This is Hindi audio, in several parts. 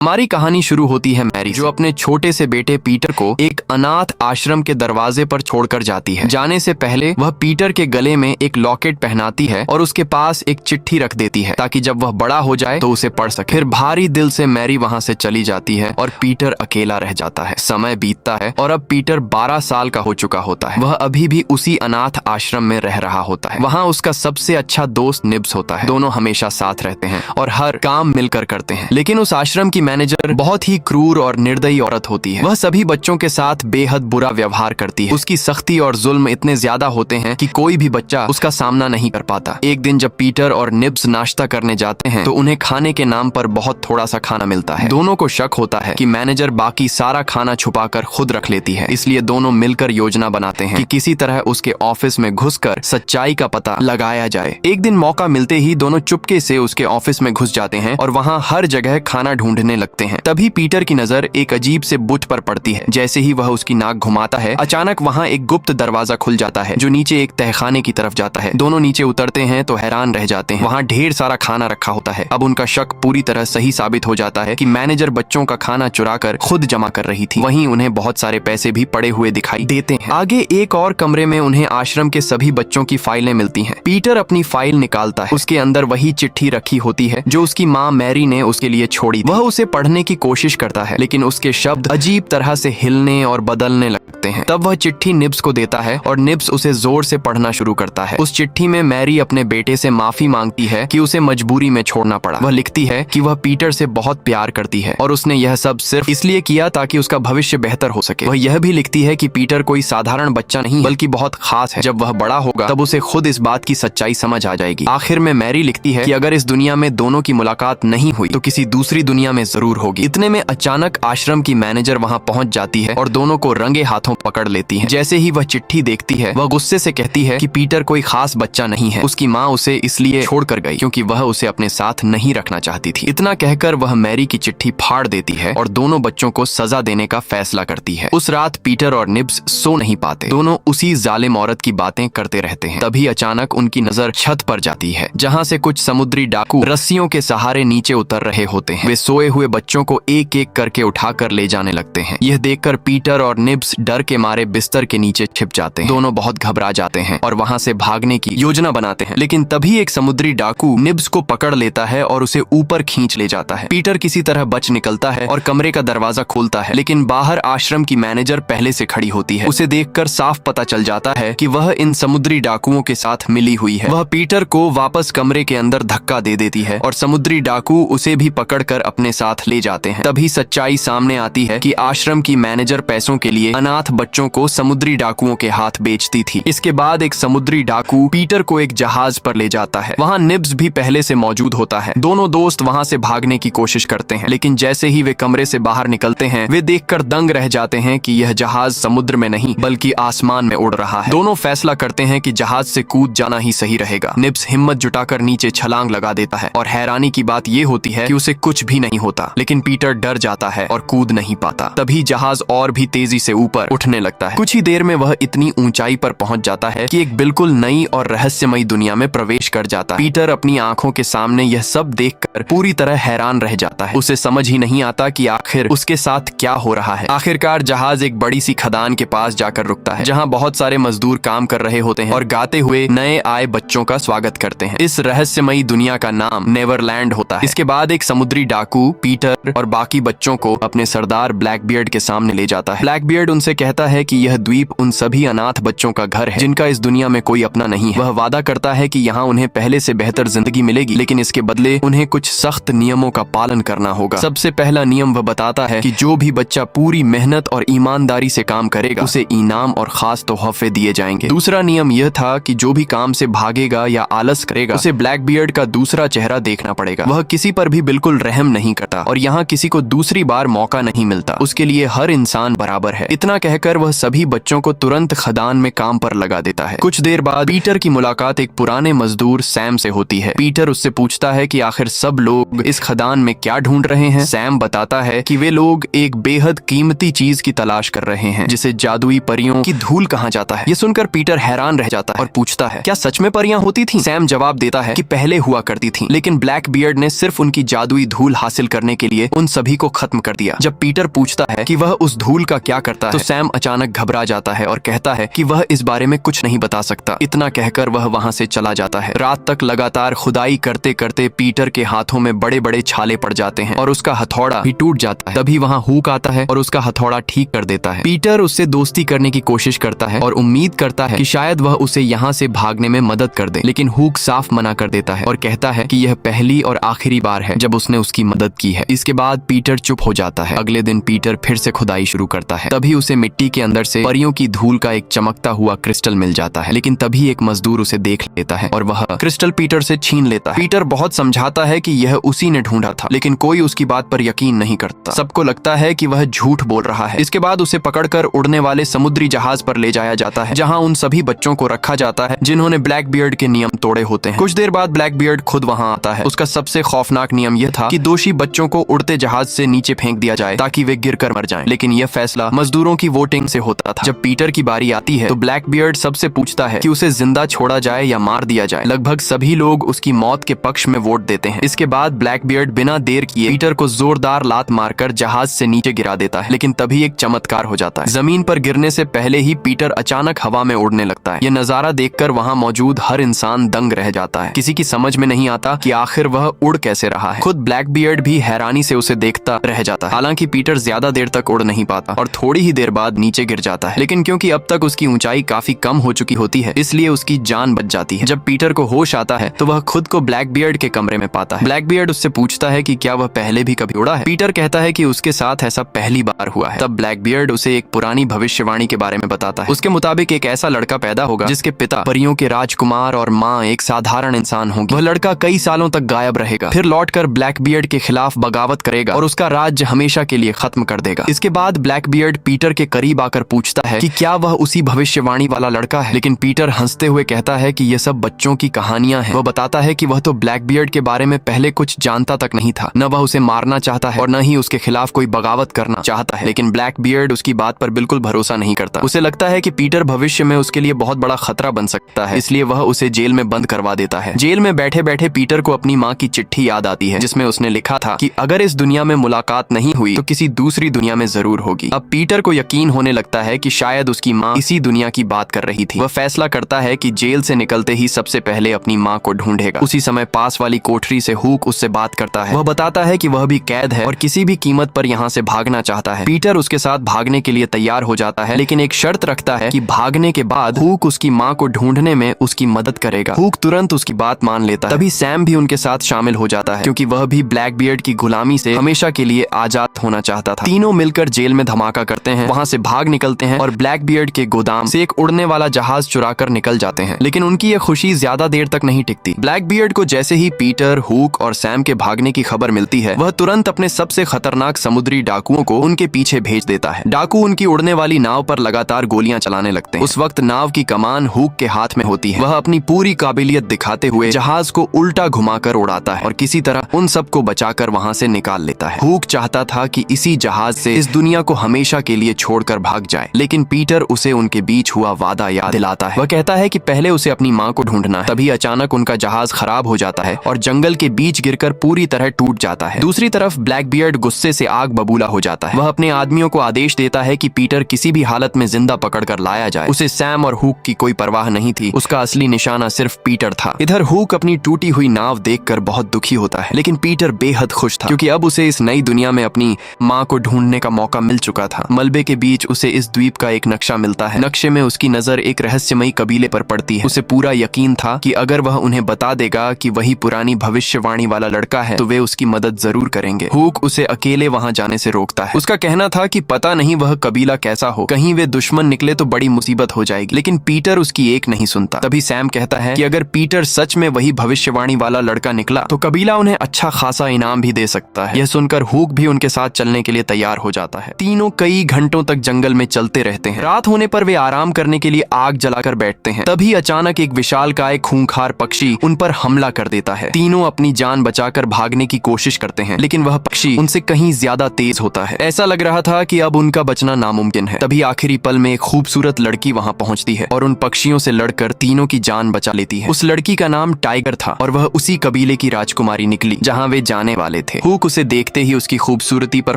हमारी कहानी शुरू होती है मैरी, जो अपने छोटे से बेटे पीटर को एक अनाथ आश्रम के दरवाजे पर छोड़कर जाती है। जाने से पहले वह पीटर के गले में एक लॉकेट पहनाती है और उसके पास एक चिट्ठी रख देती है ताकि जब वह बड़ा हो जाए तो उसे पढ़ सके। फिर भारी दिल से मैरी वहाँ से चली जाती है और पीटर अकेला रह जाता है। समय बीतता है और अब पीटर 12 साल का हो चुका होता है। वह अभी भी उसी अनाथ आश्रम में रह रहा होता है। वहाँ उसका सबसे अच्छा दोस्त निब्स होता है। दोनों हमेशा साथ रहते हैं और हर काम मिलकर करते हैं। लेकिन उस आश्रम की मैनेजर बहुत ही क्रूर और निर्दयी औरत होती है। वह सभी बच्चों के साथ बेहद बुरा व्यवहार करती है। उसकी सख्ती और जुल्म इतने ज्यादा होते हैं कि कोई भी बच्चा उसका सामना नहीं कर पाता। एक दिन जब पीटर और निब्स नाश्ता करने जाते हैं तो उन्हें खाने के नाम पर बहुत थोड़ा सा खाना मिलता है। दोनों को शक होता है कि मैनेजर बाकी सारा खाना छुपाकर खुद रख लेती है। इसलिए दोनों मिलकर योजना बनाते हैं कि किसी तरह उसके ऑफिस में घुसकर सच्चाई का पता लगाया जाए। एक दिन मौका मिलते ही दोनों चुपके से उसके ऑफिस में घुस जाते हैं और वहाँ हर जगह खाना ढूंढने लगते हैं। तभी पीटर की नजर एक अजीब से बुत पर पड़ती है। जैसे ही वह उसकी नाक घुमाता है, अचानक वहाँ एक गुप्त दरवाजा खुल जाता है जो नीचे एक तहखाने की तरफ जाता है। दोनों नीचे उतरते हैं तो हैरान रह जाते हैं। वहाँ ढेर सारा खाना रखा होता है। अब उनका शक पूरी तरह सही साबित हो जाता है कि मैनेजर बच्चों का खाना चुराकर खुद जमा कर रही थी। वहीं उन्हें बहुत सारे पैसे भी पड़े हुए दिखाई देते हैं। आगे एक और कमरे में उन्हें आश्रम के सभी बच्चों की फाइलें मिलती हैं। पीटर अपनी फाइल निकालता है। उसके अंदर वही चिट्ठी रखी होती है जो उसकी माँ मैरी ने उसके लिए छोड़ी थी। वह उसे पढ़ने की कोशिश करता है लेकिन उसके शब्द अजीब तरह से हिलने और बदलने लगते हैं। तब वह चिट्ठी निब्स को देता है और निब्स उसे जोर से पढ़ना शुरू करता है। उस चिट्ठी में मैरी अपने बेटे से माफी मांगती है कि उसे मजबूरी में छोड़ना पड़ा। वह लिखती है कि वह पीटर से बहुत प्यार करती है और उसने यह सब सिर्फ इसलिए किया ताकि उसका भविष्य बेहतर हो सके। वह यह भी लिखती है कि पीटर कोई साधारण बच्चा नहीं बल्कि बहुत खास है। जब वह बड़ा होगा तब उसे खुद इस बात की सच्चाई समझ आ जाएगी। आखिर में मैरी लिखती है कि अगर इस दुनिया में दोनों की मुलाकात नहीं हुई तो किसी दूसरी दुनिया में जरूर होगी। इतने में अचानक आश्रम की मैनेजर वहाँ पहुँच जाती है और दोनों को रंगे हाथों पकड़ लेती है। जैसे ही वह चिट्ठी देखती है, वह गुस्से से कहती है कि पीटर कोई खास बच्चा नहीं है। उसकी माँ उसे इसलिए छोड़कर गई क्योंकि वह उसे अपने साथ नहीं रखना चाहती थी। इतना कहकर वह मैरी की चिट्ठी फाड़ देती है और दोनों बच्चों को सजा देने का फैसला करती है। उस रात पीटर और निब्स सो नहीं पाते। दोनों उसी जालिम औरत की बातें करते रहते हैं। तभी अचानक उनकी नजर छत पर जाती है जहाँ से कुछ समुद्री डाकू रस्सियों के सहारे नीचे उतर रहे होते हैं। वे सोए हुए बच्चों को एक एक करके उठाकर ले जाने लगते हैं। यह देखकर पीटर और निब्स डर के मारे बिस्तर के नीचे छिप जाते हैं। दोनों बहुत घबरा जाते हैं और वहाँ से भागने की योजना बनाते हैं। लेकिन तभी एक समुद्री डाकू निब्स को पकड़ लेता है और उसे ऊपर खींच ले जाता है। पीटर किसी तरह बच निकलता है और कमरे का दरवाजा खोलता है, लेकिन बाहर आश्रम की मैनेजर पहले से खड़ी होती है। उसे देखकर साफ पता चल जाता है कि वह इन समुद्री डाकुओं के साथ मिली हुई है। वह पीटर को वापस कमरे के अंदर धक्का दे देती है और समुद्री डाकू उसे भी पकड़कर अपने साथ ले जाते हैं। तभी सच्चाई सामने आती है कि आश्रम की मैनेजर पैसों के लिए अनाथ बच्चों को समुद्री डाकुओं के हाथ बेचती थी। इसके बाद एक समुद्री डाकू पीटर को एक जहाज पर ले जाता है। वहाँ निब्स भी पहले से मौजूद होता है। दोनों दोस्त वहाँ से भागने की कोशिश करते हैं, लेकिन जैसे ही वे कमरे से बाहर निकलते हैं वे देखकर दंग रह जाते हैं कि यह जहाज समुद्र में नहीं बल्कि आसमान में उड़ रहा है। दोनों फैसला करते हैं कि जहाज से कूद जाना ही सही रहेगा। निब्स हिम्मत जुटाकर नीचे छलांग लगा देता है और हैरानी की बात यह होती है कि उसे कुछ भी नहीं होता, लेकिन पीटर डर जाता है और कूद नहीं पाता। तभी जहाज और भी तेजी से ऊपर उठने लगता है। कुछ ही देर में वह इतनी ऊंचाई पर पहुंच जाता है कि एक बिल्कुल नई और रहस्यमयी दुनिया में प्रवेश कर जाता है। पीटर अपनी आंखों के सामने यह सब देखकर पूरी तरह हैरान रह जाता है। उसे समझ ही नहीं आता कि आखिर उसके साथ क्या हो रहा है। आखिरकार जहाज एक बड़ी सी खदान के पास जाकर रुकता है जहाँ बहुत सारे मजदूर काम कर रहे होते हैं और गाते हुए नए आए बच्चों का स्वागत करते हैं। इस रहस्यमयी दुनिया का नाम नेवरलैंड होता है। इसके बाद एक समुद्री डाकू पीटर और बाकी बच्चों को अपने सरदार ब्लैकबियर्ड के सामने ले जाता है। ब्लैकबियर्ड उनसे कहता है कि यह द्वीप उन सभी अनाथ बच्चों का घर है जिनका इस दुनिया में कोई अपना नहीं है। वह वादा करता है कि यहाँ उन्हें पहले से बेहतर जिंदगी मिलेगी, लेकिन इसके बदले उन्हें कुछ सख्त नियमों का पालन करना होगा। सबसे पहला नियम वह बताता है कि जो भी बच्चा पूरी मेहनत और ईमानदारी से काम करेगा उसे इनाम और खास तोहफे दिए जाएंगे। दूसरा नियम यह था कि जो भी काम से भागेगा या आलस करेगा उसे ब्लैकबियर्ड का दूसरा चेहरा देखना पड़ेगा। वह किसी पर भी बिल्कुल रहम नहीं करता और यहाँ किसी को दूसरी बार मौका नहीं मिलता। उसके लिए हर इंसान बराबर है। इतना कहकर वह सभी बच्चों को तुरंत खदान में काम पर लगा देता है। कुछ देर बाद पीटर की मुलाकात एक पुराने मजदूर सैम से होती है। पीटर उससे पूछता है कि आखिर सब लोग इस खदान में क्या ढूंढ रहे हैं। सैम बताता है कि वे लोग एक बेहद कीमती चीज की तलाश कर रहे हैं जिसे जादुई परियों की धूल कहा जाता है। ये सुनकर पीटर हैरान रह जाता है और पूछता है, क्या सच में परियां होती थीं? सैम जवाब देता है कि पहले हुआ करती थीं, लेकिन ब्लैकबियर्ड ने सिर्फ उनकी जादुई धूल हासिल करने करने के लिए उन सभी को खत्म कर दिया। जब पीटर पूछता है कि वह उस धूल का क्या करता है तो सैम अचानक घबरा जाता है और कहता है कि वह इस बारे में कुछ नहीं बता सकता। इतना कहकर वह वहां से चला जाता है। रात तक लगातार खुदाई करते करते पीटर के हाथों में बड़े बड़े छाले पड़ जाते हैं और उसका हथौड़ा भी टूट जाता है। तभी वहां हुक आता है और उसका हथौड़ा ठीक कर देता है। पीटर उससे दोस्ती करने की कोशिश करता है और उम्मीद करता है कि शायद वह उसे यहाँ से भागने में मदद कर दे, लेकिन हुक साफ मना कर देता है और कहता है कि यह पहली और आखिरी बार है जब उसने उसकी मदद की है। इसके बाद पीटर चुप हो जाता है। अगले दिन पीटर फिर से खुदाई शुरू करता है। तभी उसे मिट्टी के अंदर से परियों की धूल का एक चमकता हुआ क्रिस्टल मिल जाता है, लेकिन तभी एक मजदूर उसे देख लेता है और वह क्रिस्टल पीटर से छीन लेता है। पीटर बहुत समझाता है कि यह उसी ने ढूंढा था, लेकिन कोई उसकी बात पर यकीन नहीं करता। सबको लगता है कि वह झूठ बोल रहा है। इसके बाद उसे पकड़कर उड़ने वाले समुद्री जहाज पर ले जाया जाता है, जहां उन सभी बच्चों को रखा जाता है जिन्होंने ब्लैक बियर्ड के नियम तोड़े होते हैं। कुछ देर बाद ब्लैक बियर्ड खुद वहां आता है। उसका सबसे खौफनाक नियम यह था कि दोषी बच्चों को उड़ते जहाज से नीचे फेंक दिया जाए ताकि वे गिरकर मर जाएं। लेकिन यह फैसला मजदूरों की वोटिंग से होता था। जब पीटर की बारी आती है तो ब्लैक बियर्ड सबसे पूछता है कि उसे जिंदा छोड़ा जाए या मार दिया जाए। लगभग सभी लोग उसकी मौत के पक्ष में वोट देते हैं। इसके बाद ब्लैक बियर्ड बिना देर किए पीटर को जोरदार लात मारकर जहाज से नीचे गिरा देता है। लेकिन तभी एक चमत्कार हो जाता है। जमीन पर गिरने से पहले ही पीटर अचानक हवा में उड़ने लगता है। यह नजारा देखकर वहां मौजूद हर इंसान दंग रह जाता है। किसी की समझ में नहीं आता कि आखिर वह उड़ कैसे रहा है। खुद ब्लैक बियर्ड भी हैरानी से उसे देखता रह जाता है। हालांकि पीटर ज्यादा देर तक उड़ नहीं पाता और थोड़ी ही देर बाद नीचे गिर जाता है, लेकिन क्योंकि अब तक उसकी ऊंचाई काफी कम हो चुकी होती है इसलिए उसकी जान बच जाती है। जब पीटर को होश आता है तो वह खुद को ब्लैक बियर्ड के कमरे में पाता है। ब्लैक बियर्ड उससे पूछता है कि क्या वह पहले भी कभी उड़ा है। पीटर कहता है कि उसके साथ ऐसा पहली बार हुआ है। तब ब्लैक बियर्ड उसे एक पुरानी भविष्यवाणी के बारे में बताता है। उसके मुताबिक एक ऐसा लड़का पैदा होगा जिसके पिता परियों के राजकुमार और माँ एक साधारण इंसान होंगी। वह लड़का कई सालों तक गायब रहेगा, फिर लौटकर ब्लैक बियर्ड के खिलाफ बगावत करेगा और उसका राज्य हमेशा के लिए खत्म कर देगा। इसके बाद ब्लैक बियर्ड पीटर के करीब आकर पूछता है कि क्या वह उसी भविष्यवाणी वाला लड़का है, लेकिन पीटर हंसते हुए कहता है कि यह सब बच्चों की कहानियां हैं। वह बताता है कि वह तो ब्लैक बियर्ड के बारे में पहले कुछ जानता तक नहीं था। न वह उसे मारना चाहता है और न ही उसके खिलाफ कोई बगावत करना चाहता है, लेकिन ब्लैक बियर्ड उसकी बात पर बिल्कुल भरोसा नहीं करता। उसे लगता है कि पीटर भविष्य में उसके लिए बहुत बड़ा खतरा बन सकता है, इसलिए वह उसे जेल में बंद करवा देता है। जेल में बैठे बैठे पीटर को अपनी माँ की चिट्ठी याद आती है जिसमें उसने लिखा था कि अगर इस दुनिया में मुलाकात नहीं हुई तो किसी दूसरी दुनिया में जरूर होगी। अब पीटर को यकीन होने लगता है कि शायद उसकी माँ इसी दुनिया की बात कर रही थी। वह फैसला करता है कि जेल से निकलते ही सबसे पहले अपनी माँ को ढूंढेगा। उसी समय पास वाली कोठरी से हुक उससे बात करता है। वह बताता है कि वह भी कैद है और किसी भी कीमत पर यहाँ से भागना चाहता है। पीटर उसके साथ भागने के लिए तैयार हो जाता है, लेकिन एक शर्त रखता है कि भागने के बाद हुक उसकी माँ को ढूंढने में उसकी मदद करेगा। हुक तुरंत उसकी बात मान लेता है। तभी सैम भी उनके साथ शामिल हो जाता है क्योंकि वह भी ब्लैक बियर्ड की गुलामी से हमेशा के लिए आजाद होना चाहता था। तीनों मिलकर जेल में धमाका करते हैं, वहां से भाग निकलते हैं और ब्लैक बियर्ड के गोदाम से एक उड़ने वाला जहाज चुराकर निकल जाते हैं। लेकिन उनकी यह खुशी ज्यादा देर तक नहीं टिकती। ब्लैक बियर्ड को जैसे ही पीटर, हुक और सैम के भागने की खबर मिलती है वह तुरंत अपने सबसे खतरनाक समुद्री डाकुओं को उनके पीछे भेज देता है। डाकू उनकी उड़ने वाली नाव पर लगातार गोलियां चलाने लगते हैं। उस वक्त नाव की कमान हुक के हाथ में होती है। वह अपनी पूरी काबिलियत दिखाते हुए जहाज को उल्टा घुमाकर उड़ाता है और किसी तरह उन सबको बचाकर वहां से निकाल लेता है। हुक चाहता था कि इसी जहाज से इस दुनिया को हमेशा के लिए छोड़कर भाग जाए, लेकिन पीटर उसे उनके बीच हुआ वादा याद दिलाता है। वह कहता है कि पहले उसे अपनी माँ को ढूंढना है। तभी अचानक उनका जहाज खराब हो जाता है और जंगल के बीच गिरकर पूरी तरह टूट जाता है। दूसरी तरफ ब्लैक बियर्ड गुस्से से आग बबूला हो जाता है। वह अपने आदमियों को आदेश देता है कि पीटर किसी भी हालत में जिंदा पकड़कर लाया जाए। उसे सैम और हुक की कोई परवाह नहीं थी। उसका असली निशाना सिर्फ पीटर था। इधर हुक अपनी टूटी हुई नाव देखकर बहुत दुखी होता है, लेकिन पीटर बेहद खुश था क्योंकि अब उसे इस नई दुनिया में अपनी माँ को ढूंढने का मौका मिल चुका था। मलबे के बीच उसे इस द्वीप का एक नक्शा मिलता है। नक्शे में उसकी नजर एक रहस्यमयी कबीले पर पड़ती है। उसे पूरा यकीन था कि अगर वह उन्हें बता देगा कि वही पुरानी भविष्यवाणी वाला लड़का है तो वे उसकी मदद जरूर करेंगे। हुक उसे अकेले वहां जाने से रोकता है। उसका कहना था कि पता नहीं वह कबीला कैसा हो, कहीं वे दुश्मन निकले तो बड़ी मुसीबत हो जाएगी, लेकिन पीटर उसकी एक नहीं सुनता। तभी सैम कहता है कि अगर पीटर सच में वही भविष्यवाणी वाला लड़का निकला तो कबीला उन्हें अच्छा खासा इनाम भी दे सकता है। यह सुनकर हुक भी उनके साथ चलने के लिए तैयार हो जाता है। तीनों कई घंटों तक जंगल में चलते रहते हैं। रात होने पर वे आराम करने के लिए आग जलाकर बैठते हैं। तभी अचानक एक विशालकाय खूंखार पक्षी उन पर हमला कर देता है। तीनों अपनी जान बचाकर भागने की कोशिश करते हैं, लेकिन वह पक्षी उनसे कहीं ज्यादा तेज होता है। ऐसा लग रहा था कि अब उनका बचना नामुमकिन है। तभी आखिरी पल में एक खूबसूरत लड़की वहां पहुंचती है और उन पक्षियों से लड़कर तीनों की जान बचा लेती है। उस लड़की का नाम टाइगर था और वह उसी कबीले की राजकुमारी निकली जहां वे जाने वाले थे। हुक उसे देखते ही उसकी खूबसूरती पर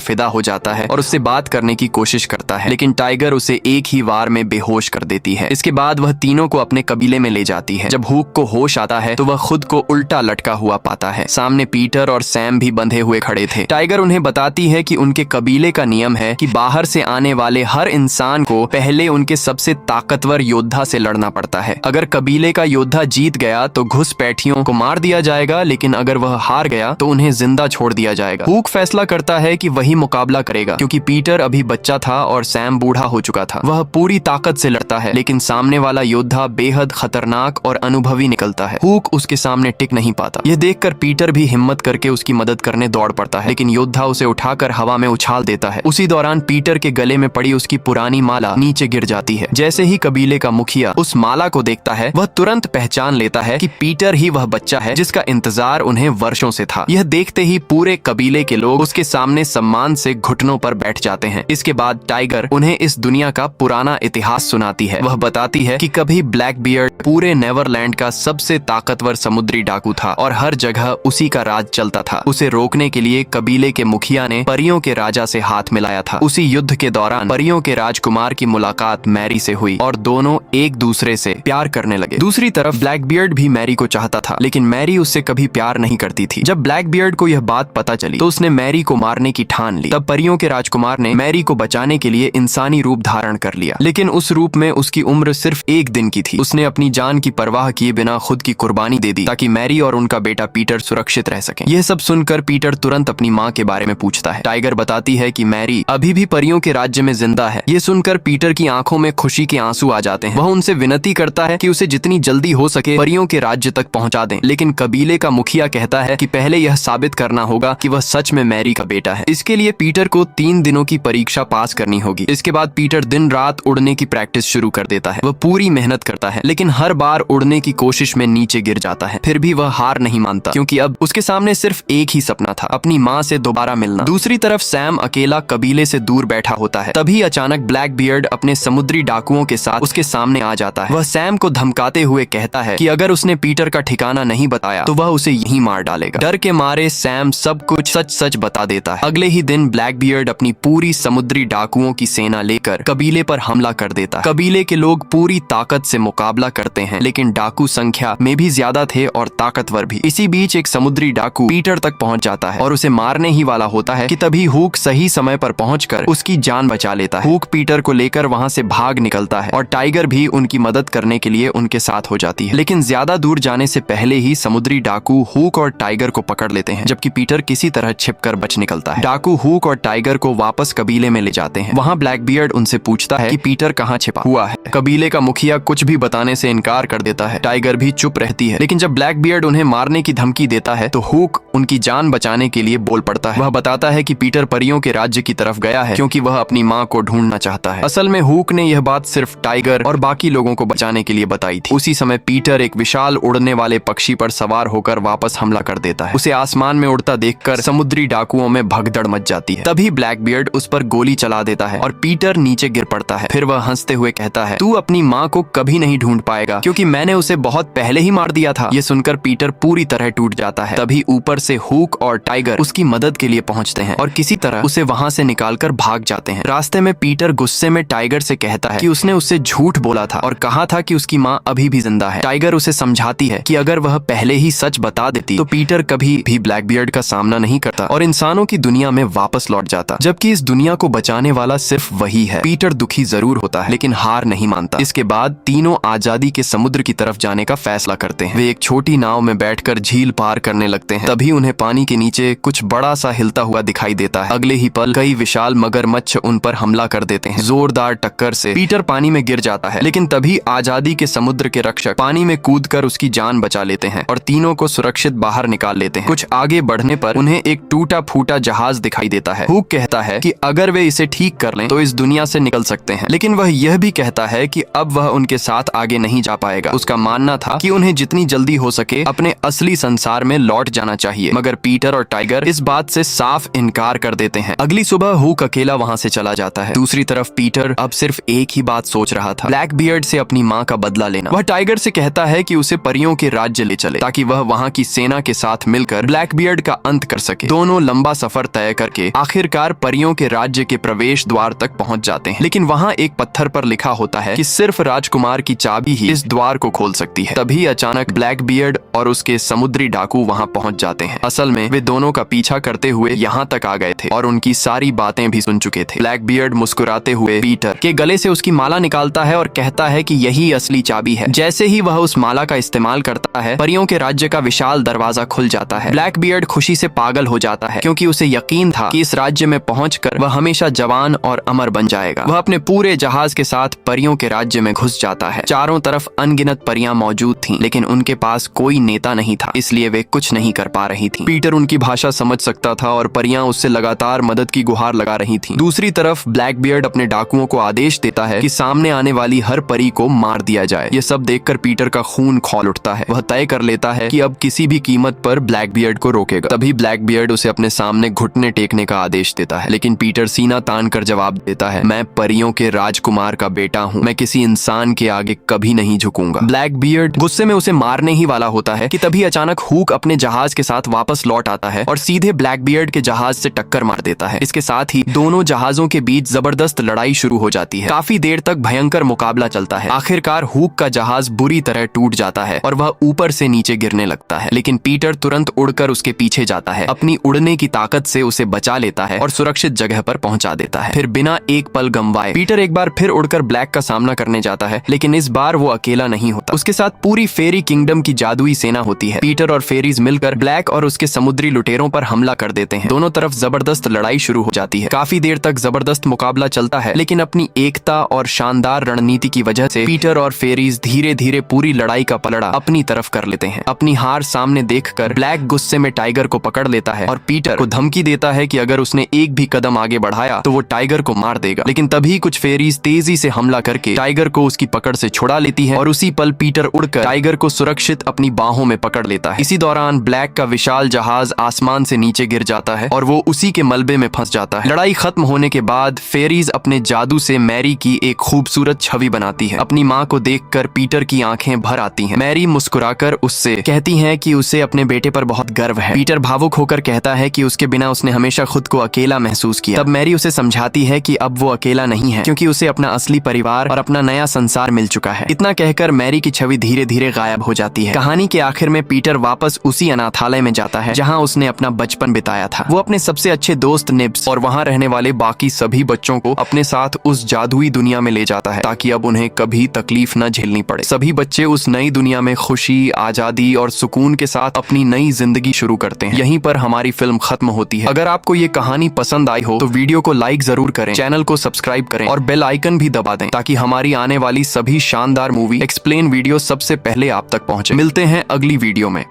फिदा हो जाता है और उससे बात करने की कोशिश करता है, लेकिन टाइगर उसे एक ही वार में बेहोश कर देती है। इसके बाद वह तीनों को अपने कबीले में ले जाती है। जब हुक को होश आता है तो वह खुद को उल्टा लटका हुआ पाता है। सामने पीटर और सैम भी बंधे हुए खड़े थे। टाइगर उन्हें बताती है कि उनके कबीले का नियम है कि बाहर से आने वाले हर इंसान को पहले उनके सबसे ताकतवर योद्धा से लड़ना पड़ता है। अगर कबीले का योद्धा जीत गया तो घुसपैठियों को मार दिया जाएगा, लेकिन अगर वह हार गया तो उन्हें जिंदा छोड़ दिया जाएगा। हुक फैसला करता है कि वही मुकाबला करेगा, क्योंकि पीटर अभी बच्चा था और सैम बूढ़ा हो चुका था। वह पूरी ताकत से लड़ता है, लेकिन सामने वाला योद्धा बेहद खतरनाक और अनुभवी निकलता है। हुक उसके सामने टिक नहीं पाता। यह देखकर पीटर भी हिम्मत करके उसकी मदद करने दौड़ पड़ता है, लेकिन योद्धा उसे उठाकर हवा में उछाल देता है। उसी दौरान पीटर के गले में पड़ी उसकी पुरानी माला नीचे गिर जाती है। जैसे ही कबीले का मुखिया उस माला को देखता है, वह तुरंत पहचान लेता है कि पीटर ही वह बच्चा है जिसका इंतजार उन्हें वर्षों से था। यह देखते ही पूरे कबीले के लोग उसके सामने सम्मान से घुटनों पर बैठ जाते हैं। इसके बाद टाइगर उन्हें इस दुनिया का पुराना इतिहास सुनाती है। वह बताती है कि कभी ब्लैक बियर्ड पूरे नेवरलैंड का सबसे ताकतवर समुद्री डाकू था और हर जगह उसी का राज चलता था। उसे रोकने के लिए कबीले के मुखिया ने परियों के राजा से हाथ मिलाया था। उसी युद्ध के दौरान परियों के राजकुमार की मुलाकात मैरी से हुई और दोनों एक दूसरे से प्यार करने लगे। दूसरी तरफ ब्लैक बियर्ड भी मैरी को चाहता था, लेकिन मैरी उससे कभी प्यार नहीं करती थी। जब ब्लैक बियर्ड को यह बात पता चली तो उसने मैरी को मारने की ठान ली। तब परियों के राजकुमार ने मैरी को बचाने के लिए इंसानी रूप धारण कर लिया, लेकिन उस रूप में उसकी उम्र सिर्फ एक दिन की थी। उसने अपनी जान की परवाह किए बिना खुद की कुर्बानी दे दी ताकि मैरी और उनका बेटा पीटर सुरक्षित रह सकें। यह सब सुनकर पीटर तुरंत अपनी माँ के बारे में पूछता है। टाइगर बताती है कि मैरी अभी भी परियों के राज्य में जिंदा है। ये सुनकर पीटर की आंखों में खुशी के आंसू आ जाते हैं। वह उनसे विनती करता है कि उसे जितनी जल्दी हो सके परियों के राज्य तक पहुंचा दें, लेकिन कबीले का मुखिया कहता है कि पहले यह साबित करना होगा कि वह सच में मैरी का बेटा है। इसके लिए पीटर को 3 दिनों की परीक्षा पास करनी होगी। इसके बाद पीटर दिन रात उड़ने की प्रैक्टिस शुरू कर देता है। वह पूरी मेहनत करता है, लेकिन हर बार उड़ने की कोशिश में नीचे गिर जाता है। फिर भी वह हार नहीं मानता, क्योंकि अब उसके सामने सिर्फ एक ही सपना था, अपनी माँ से दोबारा मिलना। दूसरी तरफ सैम अकेला कबीले से दूर बैठा होता है। तभी अचानक ब्लैक बियर्ड अपने समुद्री डाकुओं के साथ उसके सामने आ जाता है। वह सैम को धमकाते हुए कहता है कि अगर उसने पीटर का ठिकाना नहीं बताया तो वह उसे यहीं मार डालेगा। डर के मारे सैम सब कुछ सच सच बता देता है। अगले ही दिन ब्लैक बियर्ड अपनी पूरी समुद्री डाकुओं की सेना लेकर कबीले पर हमला कर देता है। कबीले के लोग पूरी ताकत से मुकाबला करते हैं, लेकिन डाकू संख्या में भी ज्यादा थे और ताकतवर भी। इसी बीच एक समुद्री डाकू पीटर तक पहुंच जाता है और उसे मारने ही वाला होता है कि तभी हुक सही समय पर पहुंचकर उसकी जान बचा लेता है। हुक पीटर को लेकर वहां से भाग निकलता है और टाइगर भी उनकी मदद करने के लिए उनके साथ हो जाती है। लेकिन ज्यादा दूर जाने से पहले ही समुद्री डाकू हुक और टाइगर को पकड़ लेते हैं, जबकि पीटर किसी तरह छिपकर बच निकलता है। डाकू हुक और टाइगर को वापस कबीले में ले जाते हैं। वहाँ ब्लैक बियर्ड उनसे पूछता है कि पीटर कहाँ छिपा हुआ है। कबीले का मुखिया कुछ भी बताने से इनकार कर देता है। टाइगर भी चुप रहती है, लेकिन जब ब्लैक बियर्ड उन्हें मारने की धमकी देता है तो हुक उनकी जान बचाने के लिए बोल पड़ता है। वह बताता है कि पीटर परियों के राज्य की तरफ गया है, क्योंकि वह अपनी माँ को ढूंढना चाहता है। असल में हुक ने यह बात सिर्फ टाइगर और बाकी लोगों को बचाने के लिए बताई थी। उसी समय पीटर एक विशाल उड़ने वाले पक्षी पर सवार होकर वापस हमला कर देता है। उसे आसमान में उड़ता देखकर समुद्री डाकुओं में भगदड़ मच जाती है। तभी ब्लैक बियर्ड उस पर गोली चला देता है और पीटर नीचे गिर पड़ता है। फिर वह हंसते हुए कहता है, तू अपनी माँ को कभी नहीं ढूंढ पाएगा, क्योंकि मैंने उसे बहुत पहले ही मार दिया था। ये सुनकर पीटर पूरी तरह टूट जाता है। तभी ऊपर से हुक और टाइगर उसकी मदद के लिए पहुंचते हैं और किसी तरह उसे वहां से निकालकर भाग जाते हैं। रास्ते में पीटर गुस्से में टाइगर से कहता है कि उसने उससे झूठ बोला था और कहा था कि उसकी माँ अभी भी जिंदा है। टाइगर उसे समझाती है कि अगर वह पहले ही सच बता देती तो पीटर कभी भी ब्लैक बियर्ड का सामना नहीं करता और इंसानों की दुनिया में वापस लौट जाता, जबकि इस दुनिया को बचाने वाला सिर्फ वही है। पीटर दुखी जरूर होता है, लेकिन हार नहीं मानता। इसके बाद तीनों आजादी के समुद्र की तरफ जाने का फैसला करते हैं। वे एक छोटी नाव में बैठकर झील पार करने लगते हैं। तभी उन्हें पानी के नीचे कुछ बड़ा सा हिलता हुआ दिखाई देता है। अगले ही पल कई विशाल मगरमच्छ उन पर हमला कर देते हैं। जोरदार टक्कर से पीटर पानी में गिर जाता है, लेकिन तभी आजादी के समुद्र के रक्षक पानी में कूदकर उसकी जान बचा लेते हैं और तीनों को सुरक्षित बाहर निकाल लेते हैं। कुछ आगे बढ़ने पर उन्हें एक टूटा फूटा जहाज दिखाई देता है। हुक कहता है कि अगर वे इसे ठीक कर लें तो इस दुनिया से निकल सकते हैं, लेकिन वह यह भी कहता है कि अब वह उनके साथ आगे नहीं जा पाएगा। उसका मानना था कि उन्हें जितनी जल्दी हो सके अपने असली संसार में लौट जाना चाहिए, मगर पीटर और टाइगर इस बात से साफ इनकार कर देते हैं। अगली सुबह हुक अकेला वहां से चला जाता है। दूसरी तरफ पीटर अब सिर्फ एक ही बात सोच रहा था, ब्लैक बियर्ड से अपनी माँ का बदला लेना। वह टाइगर से कहता है कि उसे परियों के राज्य ले चले ताकि वह वहां की सेना के साथ मिलकर ब्लैक बियर्ड का शांत कर सके। दोनों लंबा सफर तय करके आखिरकार परियों के राज्य के प्रवेश द्वार तक पहुंच जाते हैं, लेकिन वहां एक पत्थर पर लिखा होता है कि सिर्फ राजकुमार की चाबी ही इस द्वार को खोल सकती है। तभी अचानक ब्लैक बियर्ड और उसके समुद्री डाकू वहां पहुंच जाते हैं। असल में वे दोनों का पीछा करते हुए यहाँ तक आ गए थे और उनकी सारी बातें भी सुन चुके थे। ब्लैक बियर्ड मुस्कुराते हुए पीटर के गले से उसकी माला निकालता है और कहता है कि यही असली चाबी है। जैसे ही वह उस माला का इस्तेमाल करता है, परियों के राज्य का विशाल दरवाजा खुल जाता है। ब्लैक बियर्ड खुशी से पागल हो जाता है क्योंकि उसे यकीन था कि इस राज्य में पहुंचकर वह हमेशा जवान और अमर बन जाएगा। वह अपने पूरे जहाज के साथ परियों के राज्य में घुस जाता है। चारों तरफ अनगिनत परियां मौजूद थीं, लेकिन उनके पास कोई नेता नहीं था, इसलिए वे कुछ नहीं कर पा रही थीं। पीटर उनकी भाषा समझ सकता था और परियां उससे लगातार मदद की गुहार लगा रही थीं। दूसरी तरफ ब्लैक बियर्ड अपने डाकुओं को आदेश देता है कि सामने आने वाली हर परी को मार दिया जाए। ये सब देखकर पीटर का खून खौल उठता है। वह तय कर लेता है कि अब किसी भी कीमत पर ब्लैक बियर्ड को रोकेगा। तभी ब्लैक बियर्ड उसे अपने सामने घुटने टेकने का आदेश देता है, लेकिन पीटर सीना तान कर जवाब देता है, मैं परियों के राजकुमार का बेटा हूँ, मैं किसी इंसान के आगे कभी नहीं झुकूंगा। ब्लैक बियर्ड गुस्से में उसे मारने ही वाला होता है कि तभी अचानक हुक अपने जहाज के साथ वापस लौट आता है और सीधे ब्लैक बियर्ड के जहाज से टक्कर मार देता है। इसके साथ ही दोनों जहाजों के बीच जबरदस्त लड़ाई शुरू हो जाती है। काफी देर तक भयंकर मुकाबला चलता है। आखिरकार हुक का जहाज बुरी तरह टूट जाता है और वह ऊपर से नीचे गिरने लगता है, लेकिन पीटर तुरंत उड़कर उसके पीछे जाता है, अपनी उड़ने की ताकत से उसे बचा लेता है और सुरक्षित जगह पर पहुंचा देता है। फिर बिना एक पल गंवाए पीटर एक बार फिर उड़कर ब्लैक का सामना करने जाता है, लेकिन इस बार वो अकेला नहीं होता। उसके साथ पूरी फेरी किंगडम की जादुई सेना होती है। पीटर और फेरीज मिलकर ब्लैक और उसके समुद्री लुटेरों पर हमला कर देते हैं। दोनों तरफ जबरदस्त लड़ाई शुरू हो जाती है। काफी देर तक जबरदस्त मुकाबला चलता है, लेकिन अपनी एकता और शानदार रणनीति की वजह से पीटर और फेरीज धीरे धीरे पूरी लड़ाई का पलड़ा अपनी तरफ कर लेते हैं। अपनी हार सामने देखकर ब्लैक गुस्से में टाइगर को पकड़ लेता है और पीटर को धमकी देता है कि अगर उसने एक भी कदम आगे बढ़ाया तो वो टाइगर को मार देगा। लेकिन तभी कुछ फेरीज तेजी से हमला करके टाइगर को उसकी पकड़ से छुड़ा लेती है और उसी पल पीटर उड़कर टाइगर को सुरक्षित अपनी बाहों में पकड़ लेता है। इसी दौरान ब्लैक का विशाल जहाज आसमान से नीचे गिर जाता है और वो उसी के मलबे में फंस जाता है। लड़ाई खत्म होने के बाद फेरीज अपने जादू से मैरी की एक खूबसूरत छवि बनाती है। अपनी माँ को देखकर पीटर की आंखें भर आती हैं। मैरी मुस्कुराकर उससे कहती है कि उसे अपने बेटे पर बहुत गर्व है। पीटर भावुक होकर कहता है कि उसके बिना उसने हमेशा खुद को अकेला महसूस किया। तब मैरी उसे समझाती है कि अब वो अकेला नहीं है, क्योंकि उसे अपना असली परिवार और अपना नया संसार मिल चुका है। इतना कहकर मैरी की छवि धीरे धीरे गायब हो जाती है। कहानी के आखिर में पीटर वापस उसी अनाथालय में जाता है जहाँ उसने अपना बचपन बिताया था। वो अपने सबसे अच्छे दोस्त निब्स और वहाँ रहने वाले बाकी सभी बच्चों को अपने साथ उस जादुई दुनिया में ले जाता है, ताकि अब उन्हें कभी तकलीफ न झेलनी पड़े। सभी बच्चे उस नई दुनिया में खुशी, आजादी और सुकून के साथ अपनी नई जिंदगी शुरू करते हैं। यहीं पर हमारी फिल्म खत्म होती है। अगर आपको ये कहानी पसंद आई हो तो वीडियो को लाइक जरूर करें, चैनल को सब्सक्राइब करें और बेल आइकन भी दबा दें, ताकि हमारी आने वाली सभी शानदार मूवी एक्सप्लेन वीडियो सबसे पहले आप तक पहुंचे। मिलते हैं अगली वीडियो में।